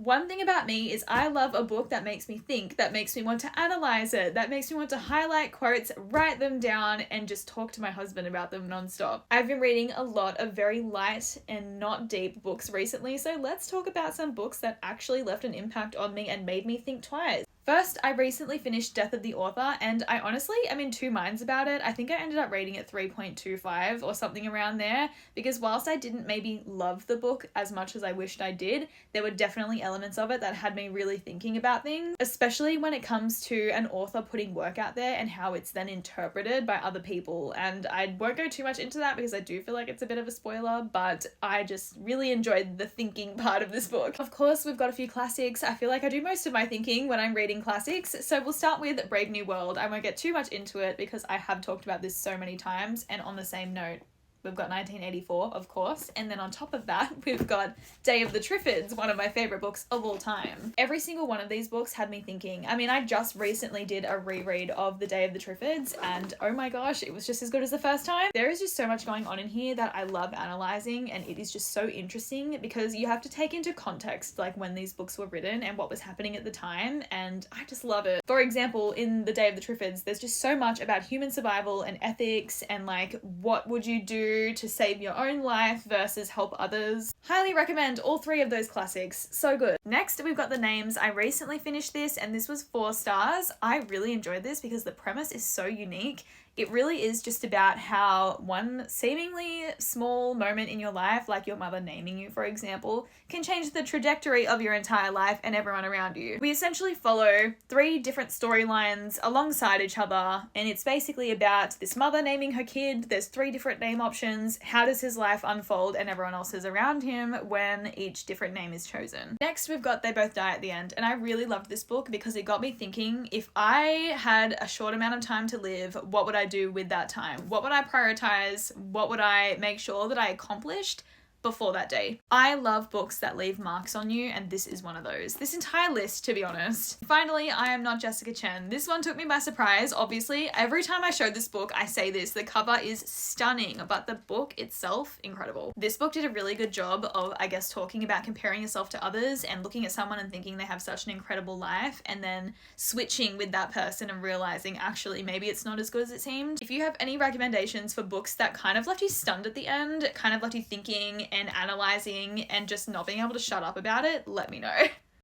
One thing about me is I love a book that makes me think, that makes me want to analyze it, that makes me want to highlight quotes, write them down, and just talk to my husband about them nonstop. I've been reading a lot of very light and not deep books recently, so let's talk about some books that actually left an impact on me and made me think twice. First, I recently finished Death of the Author, and I honestly am in two minds about it. I think I ended up rating it 3.25 or something around there, because whilst I didn't maybe love the book as much as I wished I did, there were definitely elements of it that had me really thinking about things, especially when it comes to an author putting work out there and how it's then interpreted by other people. And I won't go too much into that because I do feel like it's a bit of a spoiler, but I just really enjoyed the thinking part of this book. Of course, we've got a few classics. I feel like I do most of my thinking when I'm reading classics, so we'll start with Brave New World. I won't get too much into it because I have talked about this so many times, and on the same note, we've got 1984, of course, and then on top of that, we've got Day of the Triffids, one of my favourite books of all time. Every single one of these books had me thinking. I mean, I just recently did a reread of The Day of the Triffids, and oh my gosh, it was just as good as the first time. There is just so much going on in here that I love analysing, and it is just so interesting because you have to take into context like when these books were written and what was happening at the time, and I just love it. For example, in The Day of the Triffids, there's just so much about human survival and ethics and like what would you do to save your own life versus help others. Highly recommend all three of those classics. So good. Next, we've got The Names. I recently finished this and this was 4 stars. I really enjoyed this because the premise is so unique. It really is just about how one seemingly small moment in your life, like your mother naming you, for example, can change the trajectory of your entire life and everyone around you. We essentially follow 3 different storylines alongside each other, and it's basically about this mother naming her kid. There's 3 different name options. How does his life unfold and everyone else's around him when each different name is chosen? Next, we've got They Both Die at the End, and I really loved this book because it got me thinking, if I had a short amount of time to live, what would I do with that time? What would I prioritize? What would I make sure that I accomplished before that day? I love books that leave marks on you, and this is one of those. This entire list, to be honest. Finally, I Am Not Jessica Chen. This one took me by surprise. Obviously, every time I show this book, I say this. The cover is stunning, but the book itself, incredible. This book did a really good job of, I guess, talking about comparing yourself to others and looking at someone and thinking they have such an incredible life, and then switching with that person and realizing actually maybe it's not as good as it seemed. If you have any recommendations for books that kind of left you stunned at the end, kind of left you thinking and analyzing and just not being able to shut up about it, let me know.